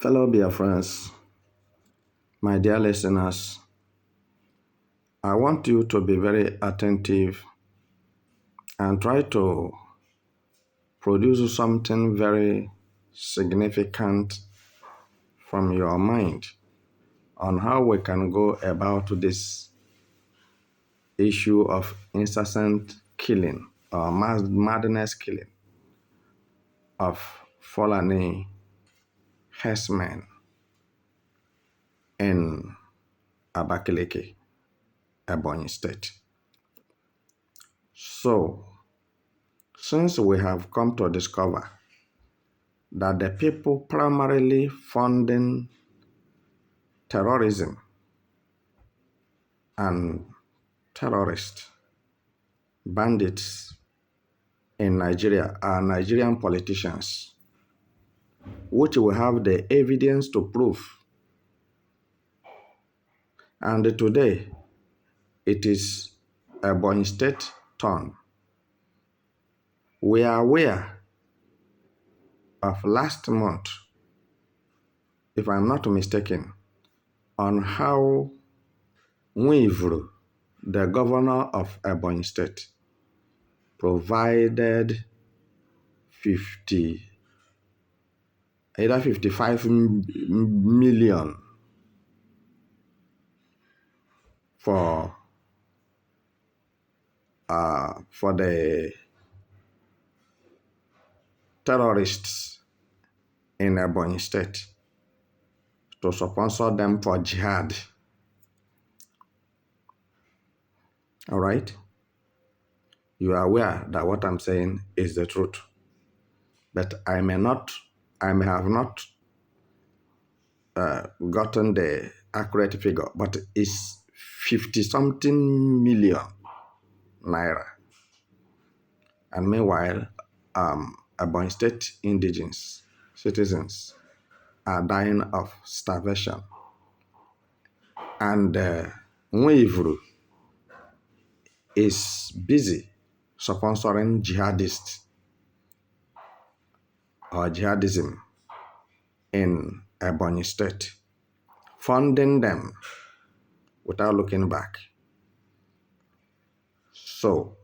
Fellow Biafrans, my dear listeners, I want you to be very attentive and try to produce something very significant from your mind on how we can go about this issue of incessant killing or madness killing of Fulani herdsmen in Abakaliki, Ebonyi State. So, since we have come to discover that the people primarily funding terrorism and terrorists, bandits in Nigeria are Nigerian politicians, which we have the evidence to prove. And today, it is Ebonyi State turn. We are aware of last month, if I'm not mistaken, on how Nwivru, the governor of Ebonyi State, provided 55 million for the terrorists in Ebonyi State to sponsor them for jihad. All right? You are aware that what I'm saying is the truth. But I may have not gotten the accurate figure, but it's 50-something million naira. And meanwhile, Ebonyi State indigenous citizens are dying of starvation. And Nwivru is busy sponsoring jihadists or jihadism in Ebonyi State, funding them without looking back. So,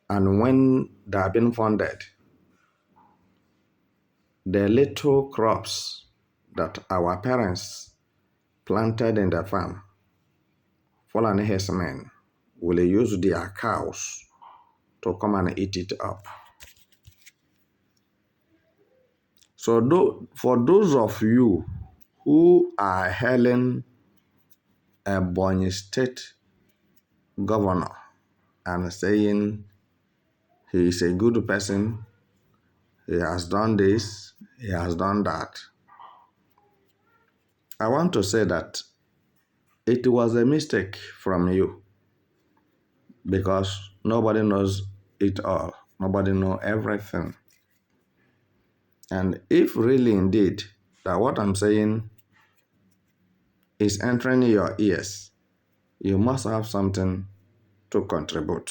and when they have been funded, the little crops that our parents planted in the farm, Fulani herdsmen will use their cows to come and eat it up. So for those of you who are hailing Ebonyi State governor and saying he is a good person, he has done this, he has done that, I want to say that it was a mistake from you, because nobody knows it all. Nobody knows everything. And if really indeed that what I'm saying is entering your ears, you must have something to contribute.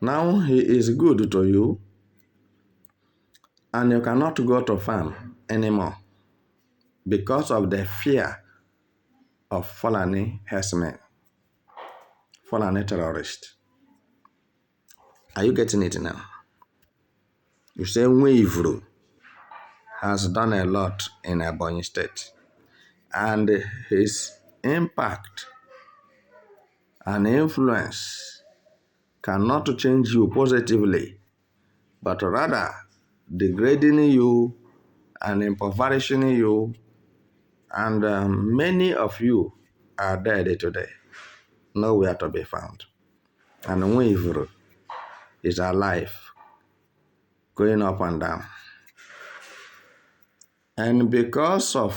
Now he is good to you, and you cannot go to farm anymore because of the fear of Fulani herdsmen, Fulani terrorists. Are you getting it now? You say Nwivru has done a lot in Ebonyi State, and his impact and influence cannot change you positively, but rather degrading you and impoverishing you, and many of you are dead today, nowhere to be found. And Nwivru is alive, going up and down. And because of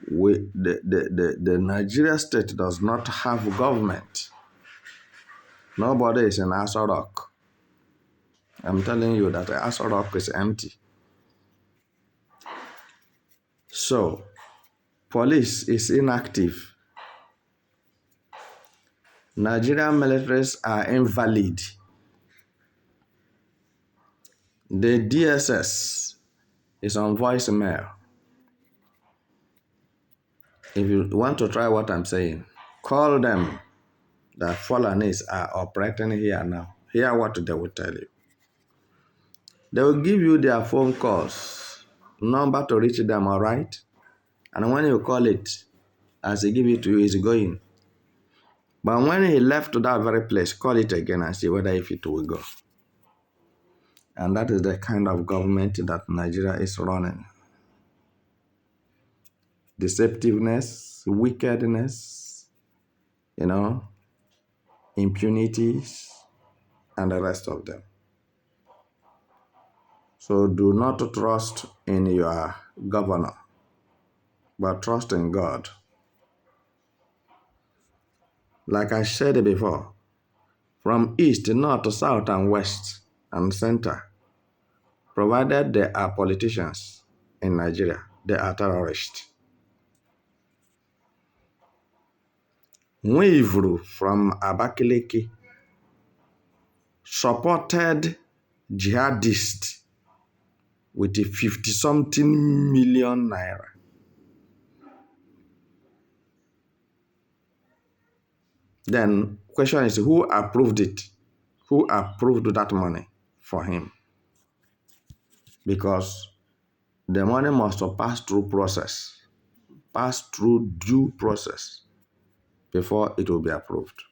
the Nigeria state does not have government, nobody is in Aso Rock. I'm telling you that Aso Rock is empty. So, police is inactive. Nigerian militaries are invalid. The DSS is on voicemail. If you want to try what I'm saying, call them. The Fulanis are operating here now. Hear what they will tell you. They will give you their phone calls, number to reach them, all right? And when you call it, as he give it to you, it's going. But when he left to that very place, call it again and see whether if it will go. And that is the kind of government that Nigeria is running. Deceptiveness, wickedness, impunities, and the rest of them. So do not trust in your governor, but trust in God. Like I said before, from east, north, south, and west, and center, provided there are politicians in Nigeria, they are terrorists. Nwivru from Abakaliki supported jihadists with 50-something million naira. Then question is, who approved it? Who approved that money for him? Because the money must pass through due process before it will be approved.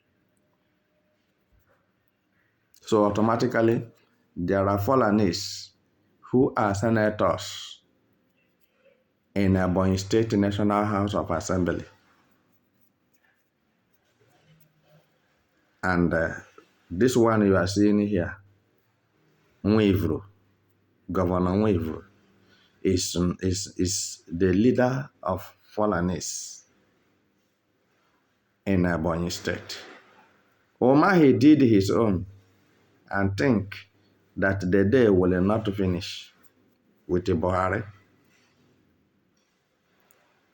So automatically, there are Fulanis who are senators in Ebonyi State National House of Assembly. And this one you are seeing here, Nwivru, Governor Nwivru, is the leader of Fulanis in Ebonyi State. He did his own and think that the day will not finish with Buhari.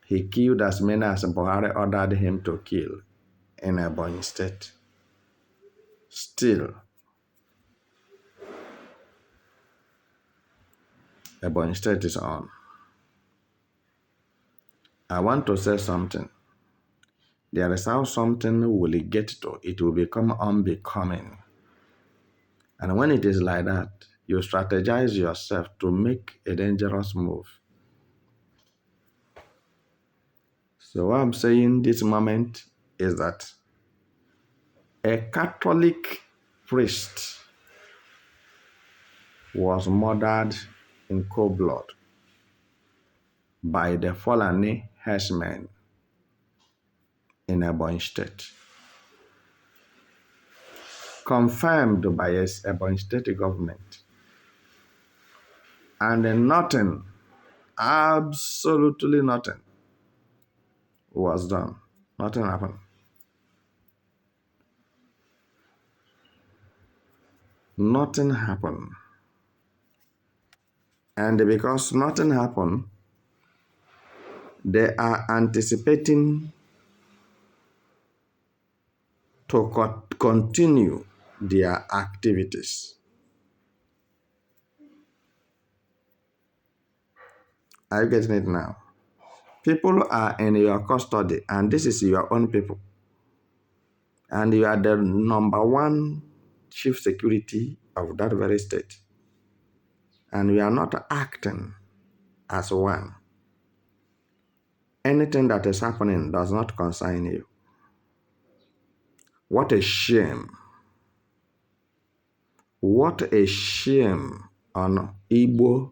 He killed as many as Buhari ordered him to kill in Ebonyi State. Still, Ebonyi State is on. I want to say something. There is how something will get to, it will become unbecoming. And when it is like that, you strategize yourself to make a dangerous move. So what I'm saying this moment is that a Catholic priest was murdered in cold blood by the Fulani herdsmen in Ebonyi State. Confirmed by Ebonyi State government. And nothing, absolutely nothing was done. Nothing happened. Nothing happened. And because nothing happened, they are anticipating to continue their activities. Are you getting it now? People are in your custody, and this is your own people. And you are the number one chief security of that very state. And you are not acting as one. Anything that is happening does not concern you. What a shame. What a shame on Igbo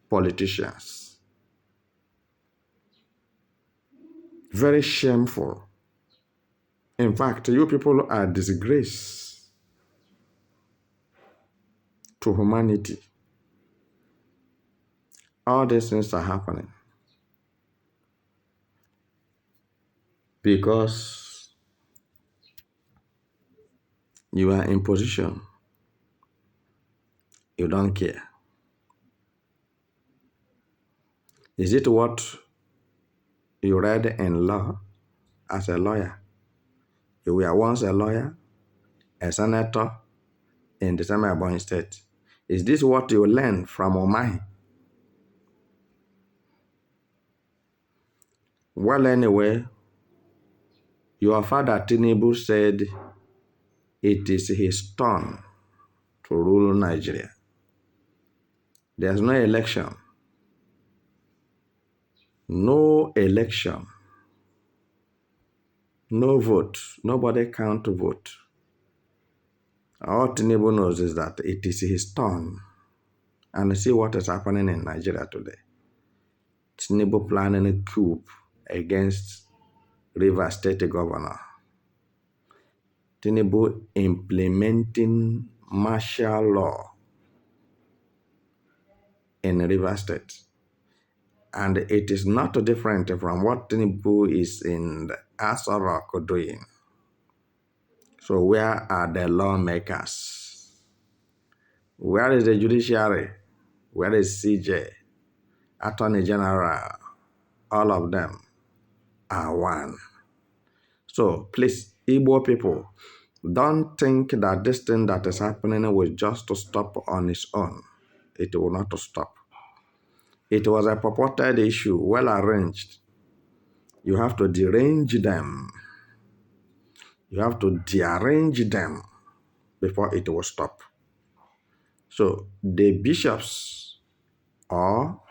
politicians. Very shameful. In fact, you people are a disgrace to humanity. All these things are happening because you are in position. You don't care. Is it what you read in law as a lawyer? You were once a lawyer, a senator in the same Ebonyi State. Is this what you learned from Omahi? Well, anyway, your father Tinubu said it is his turn to rule Nigeria. There's no election. No election. No vote. Nobody count to vote. All Tinubu knows is that it is his turn. And see what is happening in Nigeria today. Tinubu planning a coup against Rivers State Governor. Tinubu implementing martial law in Rivers State. And it is not different from what Tinubu is in the Aso Rock doing. So where are the lawmakers? Where is the judiciary? Where is CJ? Attorney General? All of them are one. So please, Igbo people, don't think that this thing that is happening will just to stop on its own. It will not stop. It was a purported issue, well arranged. You have to derange them. You have to dearrange them before it will stop. So the bishops or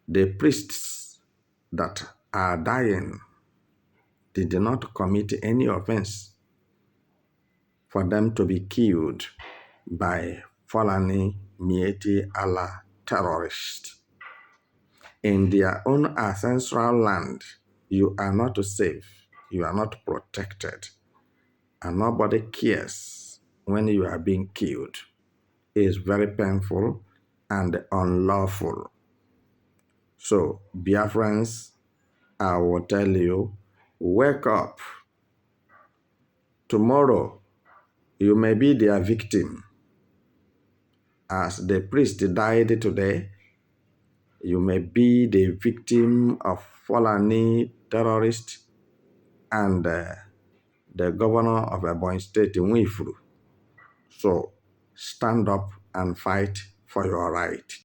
the priests that are dying, they did not commit any offense for them to be killed by Fulani Mieti Allah terrorists. In their own ancestral land, you are not safe, you are not protected, and nobody cares when you are being killed. It is very painful and unlawful. So, Biafrans, I will tell you, wake up. Tomorrow, you may be their victim. As the priest died today, you may be the victim of Fulani terrorists and the governor of Ebonyi State, Nwifuru. So stand up and fight for your right.